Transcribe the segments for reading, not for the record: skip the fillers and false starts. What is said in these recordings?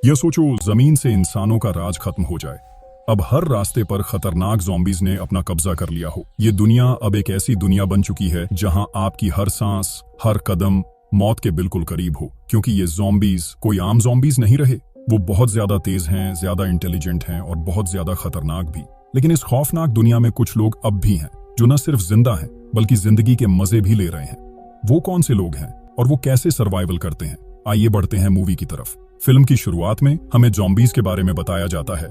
यह सोचो जमीन से इंसानों का राज खत्म हो जाए। अब हर रास्ते पर खतरनाक ज़ॉम्बीज़ ने अपना कब्जा कर लिया हो। ये दुनिया अब एक ऐसी दुनिया बन चुकी है जहां आपकी हर सांस, हर कदम मौत के बिल्कुल करीब हो, क्योंकि ये ज़ॉम्बीज़ कोई आम ज़ॉम्बीज़ नहीं रहे। वो बहुत ज्यादा तेज हैं, ज्यादा इंटेलिजेंट हैं और बहुत ज्यादा खतरनाक भी। लेकिन इस खौफनाक दुनिया में कुछ लोग अब भी हैं जो न सिर्फ जिंदा हैं बल्कि जिंदगी के मजे भी ले रहे हैं। वो कौन से लोग हैं और वो कैसे सर्वाइवल करते हैं? आइए बढ़ते हैं मूवी की तरफ। फिल्म की शुरुआत में हमें ज़ॉम्बीज़ के बारे में बताया जाता है।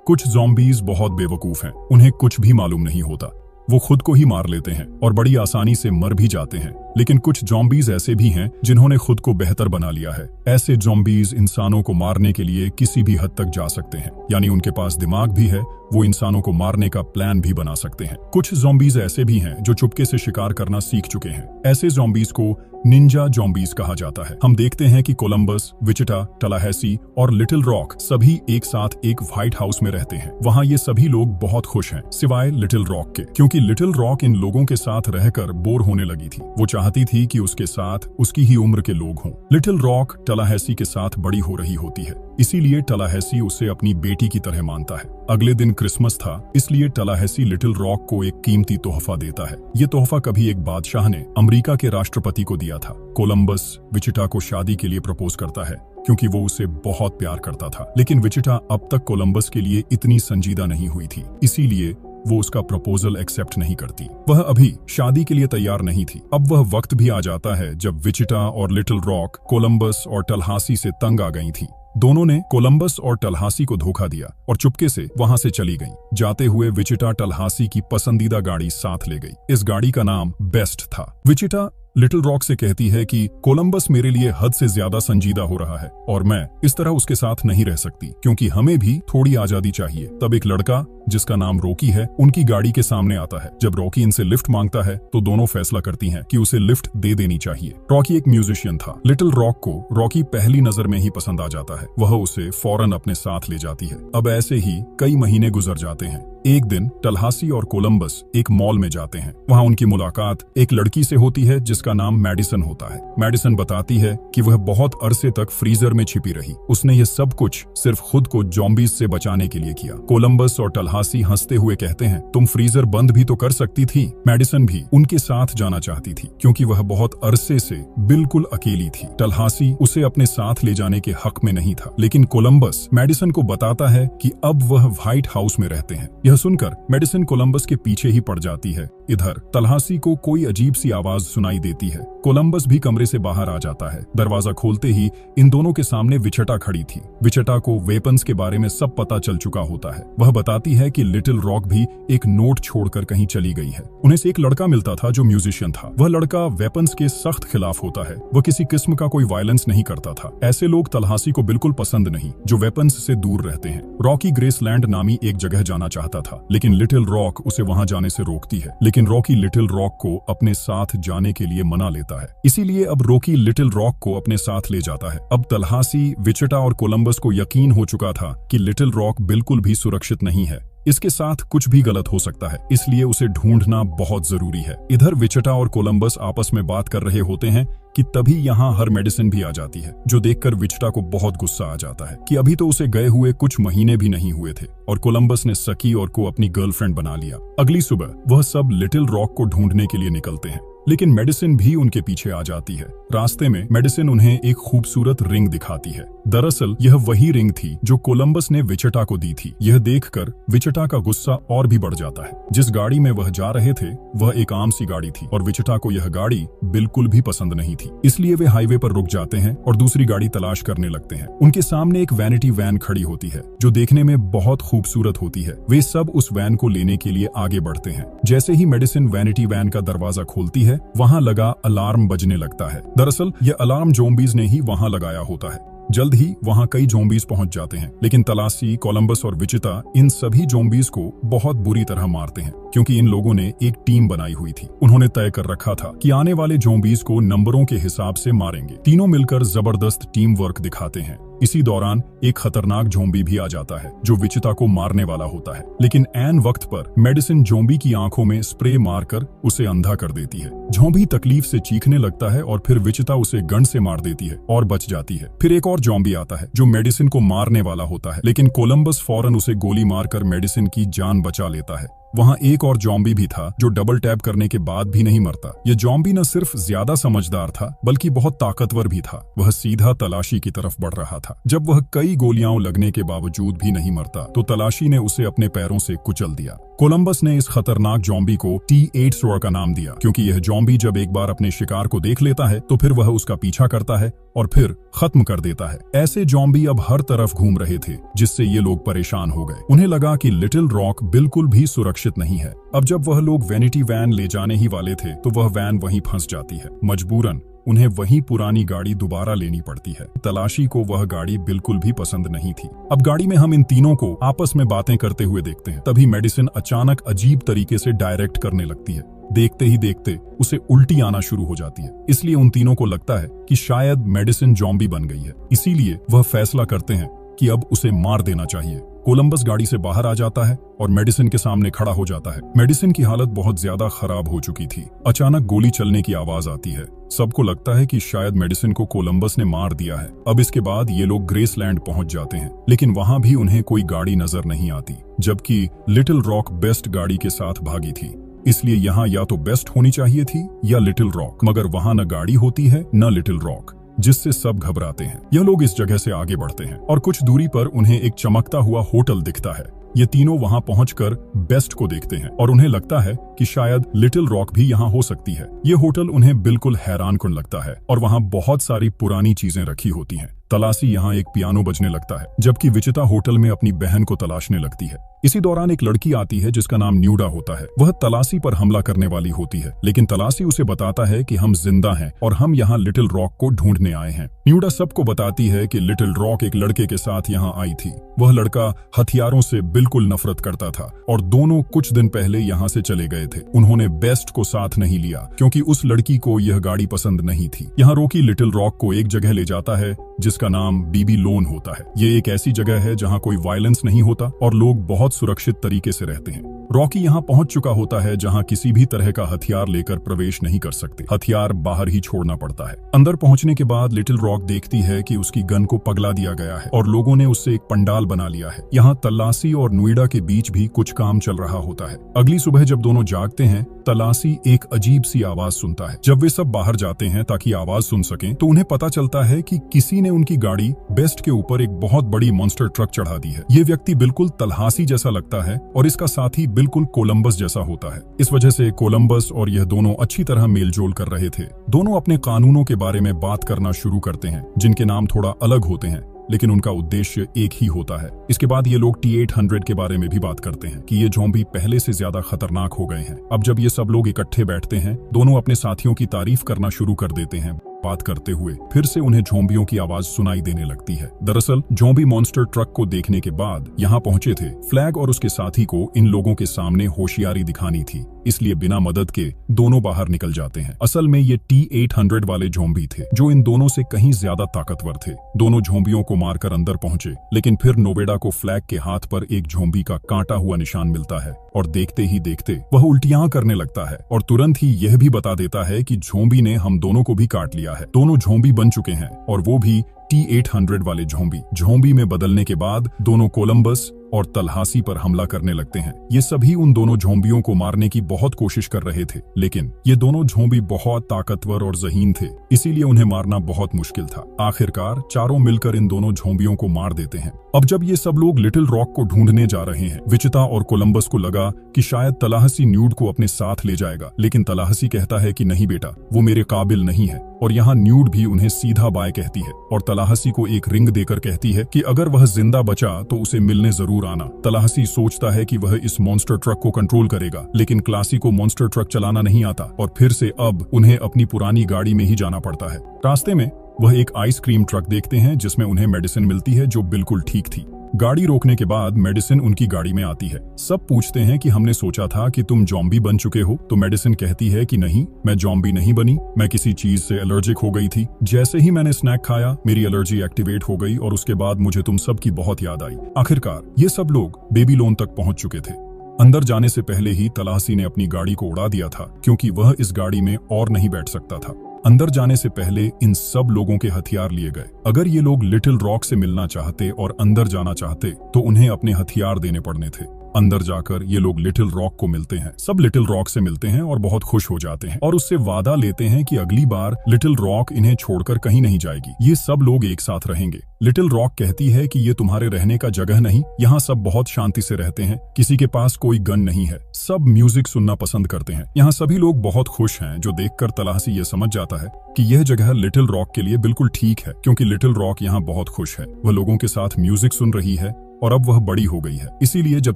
कुछ ज़ॉम्बीज़ बहुत बेवकूफ हैं, उन्हें कुछ भी मालूम नहीं होता। वो खुद को ही मार लेते हैं और बड़ी आसानी से मर भी जाते हैं। लेकिन कुछ ज़ॉम्बीज़ ऐसे भी हैं जिन्होंने खुद को बेहतर बना लिया है। ऐसे ज़ॉम्बीज़ इंसानों को मारने के लिए किसी भी हद तक जा सकते हैं, यानी उनके पास दिमाग भी है, वो इंसानों को मारने का प्लान भी बना सकते हैं। कुछ ज़ॉम्बीज़ ऐसे भी हैं जो चुपके से शिकार करना सीख चुके हैं। ऐसे ज़ॉम्बीज़ को निंजा ज़ॉम्बीज़ कहा जाता है। हम देखते हैं कि कोलंबस, विचिटा, टलाहैसी और लिटिल रॉक सभी एक साथ एक व्हाइट हाउस में रहते हैं। वहाँ ये सभी लोग बहुत खुश हैं, सिवाय लिटिल रॉक के, क्योंकि लिटिल रॉक इन लोगों के साथ रहकर बोर होने लगी थी। वो चाहती थी कि उसके साथ उसकी ही उम्र के लोग हों। लिटिल रॉक टलाहैसी के साथ बड़ी हो रही होती है, इसीलिए टलाहैसी उसे अपनी बेटी की तरह मानता है। अगले दिन क्रिसमस था, इसलिए टलाहैसी लिटिल रॉक को एक कीमती तोहफा देता है। ये तोहफा कभी एक बादशाह ने अमेरिका के राष्ट्रपति को दिया था। कोलंबस विचिटा को शादी के लिए प्रपोज करता है क्योंकि वो उसे बहुत प्यार करता था। लेकिन विचिटा अब तक कोलंबस के लिए इतनी संजीदा नहीं हुई थी, इसीलिए वो उसका प्रपोजल एक्सेप्ट नहीं करती। वह अभी शादी के लिए तैयार नहीं थी। अब वह वक्त भी आ जाता है जब विचिटा और लिटिल रॉक कोलंबस और टलहासी से तंग आ गई थी। दोनों ने कोलंबस और टलहासी को धोखा दिया और चुपके से वहां से चली गईं। जाते हुए विचिटा टलहासी की पसंदीदा गाड़ी साथ ले गई। इस गाड़ी का नाम बेस्ट था। विचिटा लिटिल रॉक से कहती है कि कोलंबस मेरे लिए हद से ज्यादा संजीदा हो रहा है और मैं इस तरह उसके साथ नहीं रह सकती, क्योंकि हमें भी थोड़ी आजादी चाहिए। तब एक लड़का जिसका नाम रॉकी है उनकी गाड़ी के सामने आता है। जब रॉकी इनसे लिफ्ट मांगता है तो दोनों फैसला करती हैं कि उसे लिफ्ट दे देनी चाहिए। रॉकी एक म्यूजिशियन था। लिटिल रॉक को रॉकी पहली नजर में ही पसंद आ जाता है। वह उसे फौरन अपने साथ ले जाती है। अब ऐसे ही कई महीने गुजर जाते हैं। एक दिन टलहासी और कोलंबस एक मॉल में जाते हैं। वहां उनकी मुलाकात एक लड़की से होती है जिसका नाम मैडिसन होता है। मैडिसन बताती है कि वह बहुत अरसे तक फ्रीजर में छिपी रही। उसने ये सब कुछ सिर्फ खुद को ज़ॉम्बीज़ से बचाने के लिए किया। कोलंबस और टलहासी हंसते हुए कहते हैं, तुम फ्रीजर बंद भी तो कर सकती थी। मैडिसन भी उनके साथ जाना चाहती थी क्योंकि वह बहुत अरसे से बिल्कुल अकेली थी। टलहासी उसे अपने साथ ले जाने के हक में नहीं था, लेकिन कोलंबस मैडिसन को बताता है कि अब वह व्हाइट हाउस में रहते हैं। यह सुनकर मेडिसन कोलंबस के पीछे ही पड़ जाती है। इधर टलहासी को कोई अजीब सी आवाज सुनाई देती है। कोलंबस भी कमरे से बाहर आ जाता है। दरवाजा खोलते ही इन दोनों के सामने विचिटा खड़ी थी। विचिटा को वेपन्स के बारे में सब पता चल चुका होता है। वह बताती है कि लिटिल रॉक भी एक नोट छोड़कर कहीं चली गई है। उन्हें से एक लड़का मिलता था जो म्यूजिशियन था। वह लड़का वेपन्स के सख्त खिलाफ होता है। वह किसी किस्म का कोई वायलेंस नहीं करता था। ऐसे लोग टलहासी को बिल्कुल पसंद नहीं जो वेपन्स से दूर रहते हैं। रॉकी ग्रेसलैंड नामी एक जगह जाना चाहता था, लेकिन लिटिल रॉक उसे वहां जाने से रोकती है। लेकिन रॉकी लिटिल रॉक को अपने साथ जाने के लिए मना लेता है। इसीलिए अब रॉकी लिटिल रॉक को अपने साथ ले जाता है। अब टलहासी, विचिटा और कोलंबस को यकीन हो चुका था कि लिटिल रॉक बिल्कुल भी सुरक्षित नहीं है। इसके साथ कुछ भी गलत हो सकता है, इसलिए उसे ढूंढना बहुत जरूरी है। इधर विचिटा और कोलंबस आपस में बात कर रहे होते हैं कि तभी यहाँ हर मेडिसिन भी आ जाती है, जो देखकर विचिटा को बहुत गुस्सा आ जाता है कि अभी तो उसे गए हुए कुछ महीने भी नहीं हुए थे और कोलंबस ने सकी और को अपनी गर्लफ्रेंड बना लिया। अगली सुबह वह सब लिटिल रॉक को ढूंढने के लिए निकलते हैं, लेकिन मेडिसिन भी उनके पीछे आ जाती है। रास्ते में मेडिसिन उन्हें एक खूबसूरत रिंग दिखाती है। दरअसल यह वही रिंग थी जो कोलंबस ने विचिटा को दी थी। यह देखकर विचिटा का गुस्सा और भी बढ़ जाता है। जिस गाड़ी में वह जा रहे थे वह एक आम सी गाड़ी थी और विचिटा को यह गाड़ी बिल्कुल भी पसंद नहीं थी। इसलिए वे हाईवे पर रुक जाते हैं और दूसरी गाड़ी तलाश करने लगते हैं। उनके सामने एक वैनिटी वैन खड़ी होती है जो देखने में बहुत खूबसूरत होती है। वे सब उस वैन को लेने के लिए आगे बढ़ते हैं। जैसे ही मेडिसिन वैनिटी वैन का दरवाजा खोलती है, वहां लगा अलार्म बजने लगता है। दरअसल यह अलार्म ज़ॉम्बीज़ ने ही वहां लगाया होता है। जल्द ही वहां कई ज़ॉम्बीज़ पहुंच जाते हैं, लेकिन तलासी, कोलंबस और विचिटा इन सभी ज़ॉम्बीज़ को बहुत बुरी तरह मारते हैं, क्योंकि इन लोगों ने एक टीम बनाई हुई थी। उन्होंने तय कर रखा था कि आने वाले ज़ॉम्बीज़ को नंबरों के हिसाब से मारेंगे। तीनों मिलकर जबरदस्त टीम वर्क दिखाते हैं इसी दौरान एक खतरनाक ज़ॉम्बी भी आ जाता है जो विचिता को मारने वाला होता है, लेकिन ऐन वक्त पर मेडिसिन ज़ॉम्बी की आंखों में स्प्रे मारकर उसे अंधा कर देती है। ज़ॉम्बी तकलीफ से चीखने लगता है और फिर विचिता उसे गन से मार देती है और बच जाती है। फिर एक और ज़ॉम्बी आता है जो मेडिसिन को मारने वाला होता है, लेकिन कोलंबस फौरन उसे गोली मारकर मेडिसिन की जान बचा लेता है। वहां एक और ज़ॉम्बी भी था जो डबल टैप करने के बाद भी नहीं मरता। ये ज़ॉम्बी न सिर्फ ज्यादा समझदार था बल्कि बहुत ताकतवर भी था। वह सीधा तलाशी की तरफ बढ़ रहा था। जब वह कई गोलियां लगने के बावजूद भी नहीं मरता तो तलाशी ने उसे अपने पैरों से कुचल दिया। कोलंबस ने इस खतरनाक ज़ॉम्बी को T8 सोर का नाम दिया क्योंकि यह ज़ॉम्बी जब एक बार अपने शिकार को देख लेता है तो फिर वह उसका पीछा करता है और फिर खत्म कर देता है। ऐसे ज़ॉम्बी अब हर तरफ घूम रहे थे जिससे ये लोग परेशान हो गए। उन्हें लगा कि लिटिल रॉक बिल्कुल भी सुरक्षित नहीं है। अब जब वह लोग वैनिटी वैन ले जाने ही वाले थे तो वह वैन वहीं फंस जाती है। मजबूरन उन्हें वही पुरानी गाड़ी दोबारा लेनी पड़ती है। तलाशी को वह गाड़ी बिल्कुल भी पसंद नहीं थी। अब गाड़ी में हम इन तीनों को आपस में बातें करते हुए देखते हैं। तभी मेडिसिन अचानक अजीब तरीके से डायरेक्ट करने लगती है। देखते ही देखते उसे उल्टी आना शुरू हो जाती है। इसलिए उन तीनों को लगता है कि शायद मेडिसिन ज़ॉम्बी बन गई है। इसीलिए वह फैसला करते हैं कि अब उसे मार देना चाहिए। कोलंबस गाड़ी से बाहर आ जाता है और मेडिसिन के सामने खड़ा हो जाता है। मेडिसिन की हालत बहुत ज्यादा खराब हो चुकी थी। अचानक गोली चलने की आवाज आती है। सबको लगता है कि शायद मेडिसिन को कोलंबस ने मार दिया है। अब इसके बाद ये लोग ग्रेसलैंड पहुंच जाते हैं, लेकिन वहां भी उन्हें कोई गाड़ी नजर नहीं आती, जबकि लिटिल रॉक बेस्ट गाड़ी के साथ भागी थी। इसलिए यहाँ या तो बेस्ट होनी चाहिए थी या लिटिल रॉक, मगर वहां न गाड़ी होती है न लिटिल रॉक, जिससे सब घबराते हैं। यह लोग इस जगह से आगे बढ़ते हैं और कुछ दूरी पर उन्हें एक चमकता हुआ होटल दिखता है। ये तीनों वहां पहुंचकर बेस्ट को देखते हैं और उन्हें लगता है कि शायद लिटिल रॉक भी यहाँ हो सकती है। ये होटल उन्हें बिल्कुल हैरानकुन लगता है और वहां बहुत सारी पुरानी चीजें रखी होती हैं। तलाशी यहाँ एक पियानो बजने लगता है, जबकि विचिता होटल में अपनी बहन को तलाशने लगती है। इसी दौरान एक लड़की आती है जिसका नाम न्यूडा होता है। वह तलाशी पर हमला करने वाली होती है, लेकिन तलाशी उसे बताता है कि हम जिंदा हैं और हम यहाँ लिटिल रॉक को ढूंढने आए हैं। न्यूडा सबको बताती है कि लिटिल रॉक एक लड़के के साथ यहाँ आई थी। वह लड़का हथियारों से बिल्कुल नफरत करता था और दोनों कुछ दिन पहले यहाँ से चले गए थे। उन्होंने बेस्ट को साथ नहीं लिया क्योंकि उस लड़की को यह गाड़ी पसंद नहीं थी। यहाँ रॉकी लिटिल रॉक को एक जगह ले जाता है जिसका नाम बीबी लोन होता है। ये एक ऐसी जगह है जहाँ कोई वायलेंस नहीं होता और लोग बहुत सुरक्षित तरीके से रहते हैं। रॉकी यहाँ पहुंच चुका होता है जहाँ किसी भी तरह का हथियार लेकर प्रवेश नहीं कर सकते। हथियार बाहर ही छोड़ना पड़ता है। अंदर पहुंचने के बाद लिटिल रॉक देखती है कि उसकी गन को पगला दिया गया है और लोगों ने उससे एक पंडाल बना लिया है। यहाँ तलाशी और नोएडा के बीच भी कुछ काम चल रहा होता है। अगली सुबह जब दोनों जागते हैं, तलाशी एक अजीब सी आवाज सुनता है। जब वे सब बाहर जाते हैं ताकि आवाज सुन सकें, तो उन्हें पता चलता है कि किसी ने उनकी गाड़ी बेस्ट के ऊपर एक बहुत बड़ी मॉन्स्टर ट्रक चढ़ा दी है। ये व्यक्ति बिल्कुल तलाशी जैसा लगता है और इसका साथी बिल्कुल कोलंबस जैसा होता है। इस वजह से कोलंबस और यह दोनों अच्छी तरह मेलजोल कर रहे थे। दोनों अपने कानूनों के बारे में बात करना शुरू करते हैं, जिनके नाम थोड़ा अलग होते हैं, लेकिन उनका उद्देश्य एक ही होता है। इसके बाद ये लोग T800 के बारे में भी बात करते हैं कि ये ज़ॉम्बी पहले से ज्यादा खतरनाक हो गए हैं। अब जब ये सब लोग इकट्ठे बैठते हैं, दोनों अपने साथियों की तारीफ करना शुरू कर देते हैं। बात करते हुए फिर से उन्हें ज़ॉम्बियों की आवाज सुनाई देने लगती है। दरअसल ज़ॉम्बी मॉन्स्टर ट्रक को देखने के बाद यहाँ पहुंचे थे। फ्लैग और उसके साथी को इन लोगों के सामने होशियारी दिखानी थी, इसलिए बिना मदद के दोनों बाहर निकल जाते हैं। असल में ये T800 वाले ज़ॉम्बी थे जो इन दोनों से कहीं ज्यादा ताकतवर थे। दोनों ज़ॉम्बियों को मारकर अंदर पहुंचे, लेकिन फिर नोएडा को फ्लैग के हाथ पर एक ज़ॉम्बी का काटा हुआ निशान मिलता है और देखते ही देखते वह उल्टियां करने लगता है और तुरंत ही यह भी बता देता है कि ज़ॉम्बी ने हम दोनों को भी काट लिया है। दोनों ज़ॉम्बी बन चुके हैं और वो भी T800 वाले ज़ॉम्बी में बदलने के बाद दोनों कोलंबस और तलहासी पर हमला करने लगते हैं। ये सभी उन दोनों ज़ॉम्बियों को मारने की बहुत कोशिश कर रहे थे, लेकिन ये दोनों ज़ॉम्बी बहुत ताकतवर और ज़हीन थे, इसीलिए उन्हें मारना बहुत मुश्किल था। आखिरकार चारों मिलकर इन दोनों ज़ॉम्बियों को मार देते हैं। अब जब ये सब लोग लिटिल रॉक को ढूंढने जा रहे हैं, विचिता और कोलंबस को लगा कि शायद तलाहसी न्यूड को अपने साथ ले जाएगा, लेकिन तलाहसी कहता है कि नहीं बेटा, वो मेरे काबिल नहीं है। और यहाँ न्यूड भी उन्हें सीधा बाय कहती है और तलाहसी को एक रिंग देकर कहती है कि अगर वह जिंदा बचा तो उसे मिलने जरूर आना। तलाहसी सोचता है कि वह इस मॉन्स्टर ट्रक को कंट्रोल करेगा, लेकिन क्लासी को मॉन्स्टर ट्रक चलाना नहीं आता और फिर से अब उन्हें अपनी पुरानी गाड़ी में ही जाना पड़ता है। रास्ते में वह एक आइसक्रीम ट्रक देखते हैं जिसमें उन्हें मेडिसिन मिलती है जो बिल्कुल ठीक थी। गाड़ी रोकने के बाद मेडिसिन उनकी गाड़ी में आती है। सब पूछते हैं कि हमने सोचा था कि तुम जॉम्बी बन चुके हो, तो मेडिसिन कहती है कि नहीं, मैं जॉम्बी नहीं बनी, मैं किसी चीज से एलर्जिक हो गई थी। जैसे ही मैंने स्नैक खाया मेरी एलर्जी एक्टिवेट हो गई और उसके बाद मुझे तुम सबकी बहुत याद आई। आखिरकार ये सब लोग बेबीलोन तक पहुंच चुके थे। अंदर जाने से पहले ही तलाहसी ने अपनी गाड़ी को उड़ा दिया था, क्योंकि वह इस गाड़ी में और नहीं बैठ सकता था। अंदर जाने से पहले इन सब लोगों के हथियार लिए गए। अगर ये लोग लिटिल रॉक से मिलना चाहते और अंदर जाना चाहते तो उन्हें अपने हथियार देने पड़ने थे। अंदर जाकर ये लोग लिटिल रॉक को मिलते हैं। सब लिटिल रॉक से मिलते हैं और बहुत खुश हो जाते हैं और उससे वादा लेते हैं कि अगली बार लिटिल रॉक इन्हें छोड़कर कहीं नहीं जाएगी, ये सब लोग एक साथ रहेंगे। लिटिल रॉक कहती है कि ये तुम्हारे रहने का जगह नहीं, यहाँ सब बहुत शांति से रहते हैं, किसी के पास कोई गन नहीं है, सब म्यूजिक सुनना पसंद करते हैं, यहाँ सभी लोग बहुत खुश हैं। जो देखकर तलाहसी ये समझ जाता है कि यह जगह लिटिल रॉक के लिए बिल्कुल ठीक है, क्योंकि लिटिल रॉक यहाँ बहुत खुश है। वह लोगों के साथ म्यूजिक सुन रही है और अब वह बड़ी हो गई है। इसीलिए जब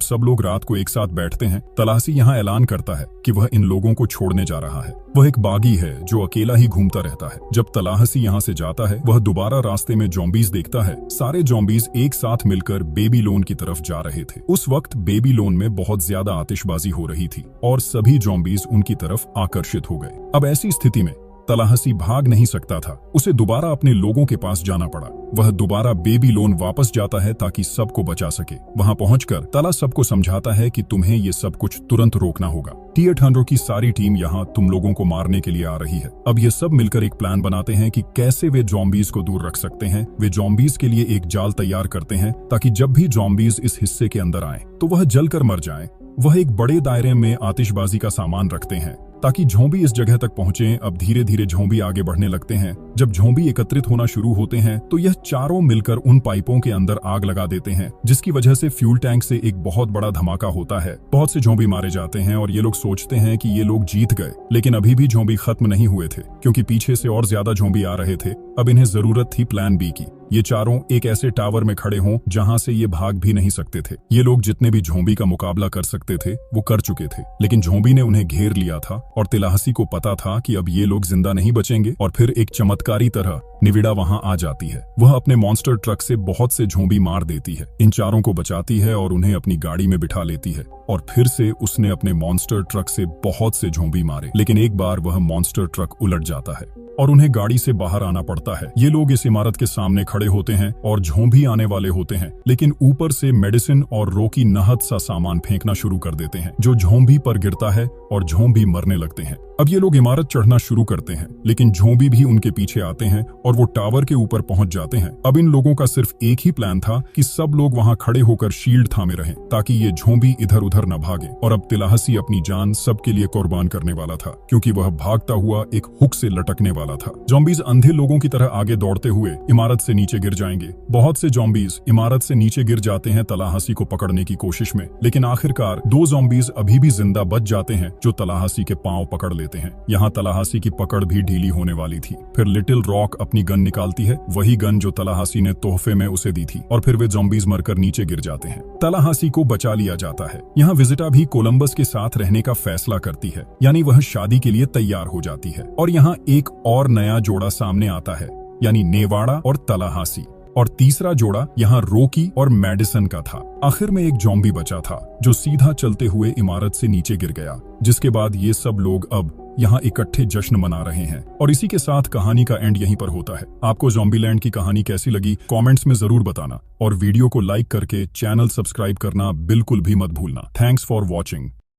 सब लोग रात को एक साथ बैठते हैं, तलाहसी यहाँ ऐलान करता है कि वह इन लोगों को छोड़ने जा रहा है। वह एक बागी है जो अकेला ही घूमता रहता है। जब तलाहसी यहाँ से जाता है, वह दोबारा रास्ते में जॉम्बीज देखता है। सारे जॉम्बीज एक साथ मिलकर बेबीलोन की तरफ जा रहे थे। उस वक्त बेबीलोन में बहुत ज्यादा आतिशबाजी हो रही थी और सभी जॉम्बीज उनकी तरफ आकर्षित हो गए। अब ऐसी स्थिति में तलाहसी भाग नहीं सकता था, उसे दोबारा अपने लोगों के पास जाना पड़ा। वह दोबारा बेबीलोन वापस जाता है ताकि सबको बचा सके। वहां पहुंचकर तला सबको समझाता है कि तुम्हें ये सब कुछ तुरंत रोकना होगा। T-800 की सारी टीम यहाँ तुम लोगों को मारने के लिए आ रही है। अब ये सब मिलकर एक प्लान बनाते हैं कि कैसे वे जॉम्बीज को दूर रख सकते हैं। वे जॉम्बीज के लिए एक जाल तैयार करते हैं ताकि जब भी जॉम्बीज इस हिस्से के अंदर आए तो वह जलकर मर जाएं। वह एक बड़े दायरे में आतिशबाजी का सामान रखते हैं ताकि झोंबी इस जगह तक पहुंचे। अब धीरे धीरे झोंबी आगे बढ़ने लगते हैं। जब झोंबी एकत्रित होना शुरू होते हैं तो यह चारों मिलकर उन पाइपों के अंदर आग लगा देते हैं, जिसकी वजह से फ्यूल टैंक से एक बहुत बड़ा धमाका होता है। बहुत से झोंबी मारे जाते हैं और ये लोग सोचते हैं कि ये लोग जीत गए, लेकिन अभी भी झोंबी खत्म नहीं हुए थे, क्योंकि पीछे से और ज्यादा झोंबी आ रहे थे। अब इन्हें जरूरत थी प्लान बी की। ये चारों एक ऐसे टावर में खड़े हों जहां से ये भाग भी नहीं सकते थे। ये लोग जितने भी झोंबी का मुकाबला कर सकते थे वो कर चुके थे, लेकिन झोंबी ने उन्हें घेर लिया था और तिलाहसी को पता था कि अब ये लोग जिंदा नहीं बचेंगे। और फिर एक चमत्कारी तरह निविड़ा वहां आ जाती है। वह अपने मॉन्स्टर ट्रक से बहुत से झोंबी मार देती है, इन चारों को बचाती है और उन्हें अपनी गाड़ी में बिठा लेती है। और फिर से उसने अपने मॉन्स्टर ट्रक से बहुत से झोंबी मारे, लेकिन एक बार वह मॉन्स्टर ट्रक उलट जाता है और उन्हें गाड़ी से बाहर आना पड़ता है। ये लोग इस इमारत के सामने खड़े होते हैं और झोंबी आने वाले होते हैं, लेकिन ऊपर से मेडिसिन और रोकी नहत सा सामान फेंकना शुरू कर देते हैं, जो झोंबी पर गिरता है और झोंबी मरने लगते हैं। अब ये लोग इमारत चढ़ना शुरू करते हैं, लेकिन झोंबी भी उनके पीछे आते हैं और वो टावर के ऊपर पहुंच जाते हैं। अब इन लोगों का सिर्फ एक ही प्लान था कि सब लोग वहां खड़े होकर शील्ड थामे रहें ताकि ये झोंबी इधर उधर न भागे। और अब तिलाहसी अपनी जान सबके लिए कुर्बान करने वाला था, क्योंकि वह भागता हुआ एक हुक से लटकने वाला था। जॉम्बीज अंधे लोगों की तरह आगे दौड़ते हुए इमारत से नीचे गिर जाएंगे। बहुत से जॉम्बीज इमारत से नीचे गिर जाते हैं तलाहसी को पकड़ने की कोशिश में, लेकिन आखिरकार 2 जॉम्बीज अभी भी जिंदा बच जाते हैं जो तलाहसी के पांव पकड़ लेते हैं। यहाँ तलाहसी की पकड़ भी ढीली होने वाली थी। फिर लिटिल रॉक अपनी गन निकालती है, वही गन जो तलाहसी ने तोहफे में उसे दी थी, और फिर वे जॉम्बीज मरकर नीचे गिर जाते हैं। तलाहसी को बचा लिया जाता है। यहाँ विजिटा भी कोलंबस के साथ रहने का फैसला करती है, यानी वह शादी के लिए तैयार हो जाती है। और यहाँ एक और नया जोड़ा सामने आता है, यानी नेवाड़ा और तलाहसी। और तीसरा जोड़ा यहाँ रोकी और मेडिसन का था। आखिर में एक जॉम्बी बचा था जो सीधा चलते हुए इमारत से नीचे गिर गया, जिसके बाद ये सब लोग अब यहाँ इकट्ठे जश्न मना रहे हैं। और इसी के साथ कहानी का एंड यहीं पर होता है। आपको ज़ॉम्बीलैंड की कहानी कैसी लगी कमेंट्स में जरूर बताना, और वीडियो को लाइक करके चैनल सब्सक्राइब करना बिल्कुल भी मत भूलना। Thanks for watching.